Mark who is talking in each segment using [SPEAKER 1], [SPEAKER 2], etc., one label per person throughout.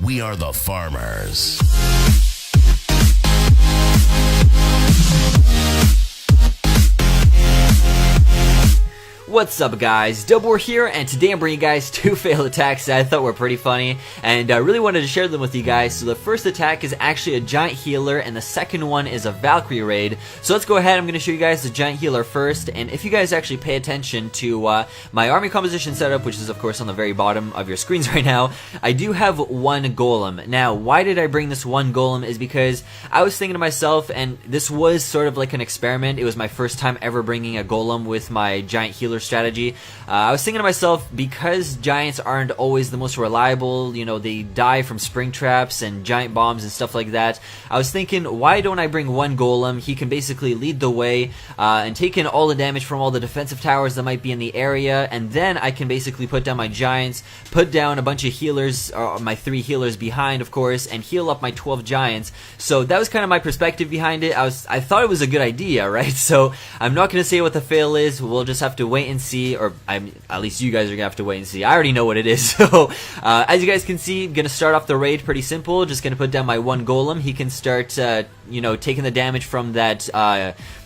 [SPEAKER 1] We are the farmers.
[SPEAKER 2] What's up guys, Doughboar here, and today I'm bringing you guys two failed attacks that I thought were pretty funny, and I really wanted to share them with you guys. So the first attack is actually a giant healer, and the second one is a Valkyrie raid. So let's go ahead, I'm going to show you guys the giant healer first, and if you guys actually pay attention to my army composition setup, which is of course on the very bottom of your screens right now, I do have one golem. Now, why did I bring this one golem is because I was thinking to myself, and this was sort of like an experiment, it was my first time ever bringing a golem with my giant healer strategy. I was thinking to myself, because giants aren't always the most reliable, you know, they die from spring traps and giant bombs and stuff like that, I was thinking, why don't I bring one golem? He can basically lead the way and take in all the damage from all the defensive towers that might be in the area, and then I can basically put down my giants, put down a bunch of healers, my 3 healers behind of course, and heal up my 12 giants. So that was kind of my perspective behind it. I thought it was a good idea, right? So I'm not going to say what the fail is, we'll just have to wait and see, or at least you guys are gonna have to wait and see. I already know what it is. So as you guys can see, I'm gonna start off the raid pretty simple. Just gonna put down my one golem. He can start you know, taking the damage from that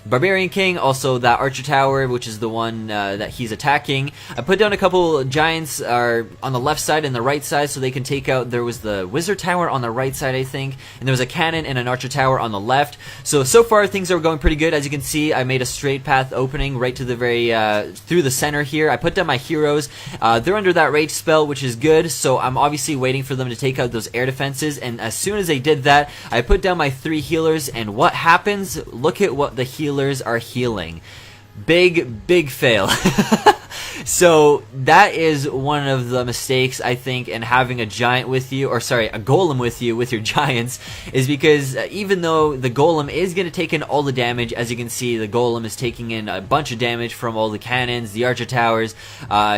[SPEAKER 2] Barbarian King, also that Archer Tower, which is the one that he's attacking. I put down a couple giants on the left side and the right side so they can take out, there was the Wizard Tower on the right side I think, and there was a cannon and an Archer Tower on the left. So far things are going pretty good. As you can see, I made a straight path opening right to the very, through the center here. I put down my heroes. They're under that rage spell, which is good, so I'm obviously waiting for them to take out those air defenses, and as soon as they did that, I put down my 3 healers, and what happens? Look at what the healers are healing. Big fail. So that is one of the mistakes I think in having a giant with you, or sorry, a golem with you with your giants, is because even though the golem is going to take in all the damage, as you can see the golem is taking in a bunch of damage from all the cannons, the Archer Towers,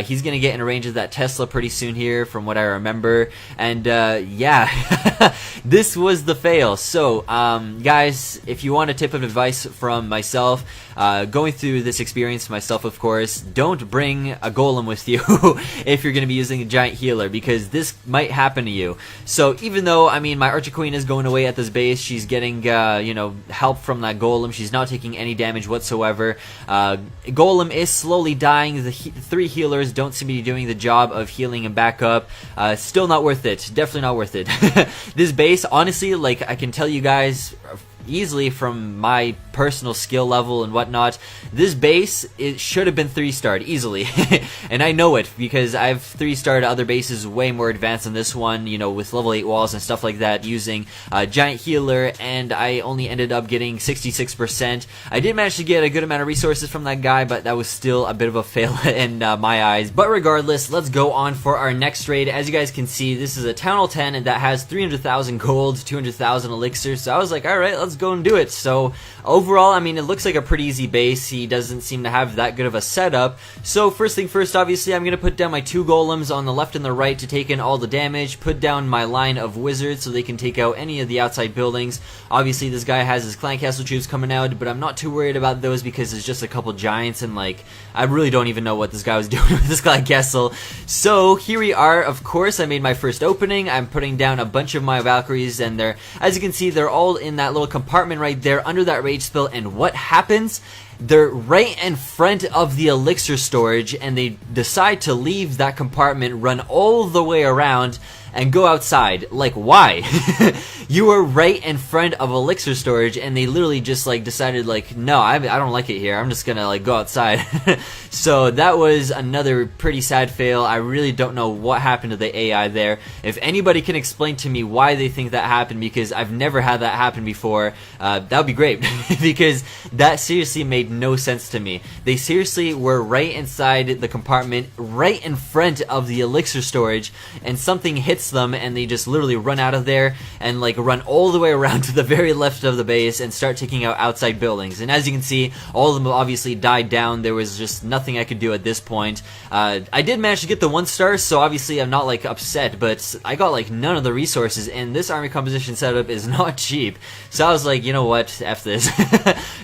[SPEAKER 2] he's going to get in range of that Tesla pretty soon here from what I remember, and yeah, this was the fail. So guys, if you want a tip of advice from myself, going through this experience myself of course, don't bring a golem with you if you're going to be using a giant healer, because this might happen to you. So even though, I mean, my Archer Queen is going away at this base, she's getting you know, help from that golem, she's not taking any damage whatsoever. Golem is slowly dying, the 3 healers don't seem to be doing the job of healing him back up. Still not worth it, definitely not worth it. This base, honestly, like I can tell you guys easily from my personal skill level and whatnot, this base, it should have been 3-starred easily. And I know it because I've 3-starred other bases way more advanced than this one, you know, with level 8 walls and stuff like that, using giant healer, and I only ended up getting 66%. I did manage to get a good amount of resources from that guy, but that was still a bit of a fail in my eyes. But regardless, let's go on for our next raid. As you guys can see, this is a Town Hall 10 and that has 300,000 gold, 200,000 elixirs, so I was like, alright, let's go and do it. So overall, I mean, it looks like a pretty easy base. He doesn't seem to have that good of a setup. So first thing first, obviously, I'm going to put down my 2 golems on the left and the right to take in all the damage, put down my line of wizards so they can take out any of the outside buildings. Obviously, this guy has his clan castle troops coming out, but I'm not too worried about those because it's just a couple giants, and like, I really don't even know what this guy was doing with this clan castle. So here we are. Of course, I made my first opening. I'm putting down a bunch of my Valkyries, and they're, as you can see, they're all in that little compartment right there under that rage spell, and what happens? They're right in front of the elixir storage, and they decide to leave that compartment, run all the way around, and go outside. Like, why? You were right in front of elixir storage, and they literally just like decided like, no, I don't like it here, I'm just gonna like go outside. So that was another pretty sad fail. I really don't know what happened to the AI there. If anybody can explain to me why they think that happened, because I've never had that happen before, that would be great. Because that seriously made no sense to me. They seriously were right inside the compartment, right in front of the elixir storage, and something hits them and they just literally run out of there and like run all the way around to the very left of the base and start taking out outside buildings. And as you can see, all of them obviously died down. There was just nothing I could do at this point. I did manage to get the 1 star, so obviously I'm not like upset, but I got like none of the resources, and this army composition setup is not cheap. So I was like, you know what, F this.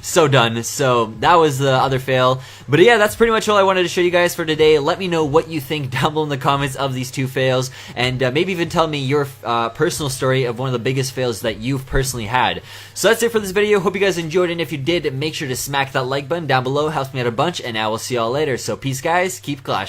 [SPEAKER 2] So done. So that was the other fail. But yeah, that's pretty much all I wanted to show you guys for today. Let me know what you think down below in the comments of these 2 fails, and maybe maybe even tell me your personal story of one of the biggest fails that you've personally had. So that's it for this video. Hope you guys enjoyed, and if you did, make sure to smack that like button down below. Helps me out a bunch, and I will see y'all later. So peace, guys. Keep clashing.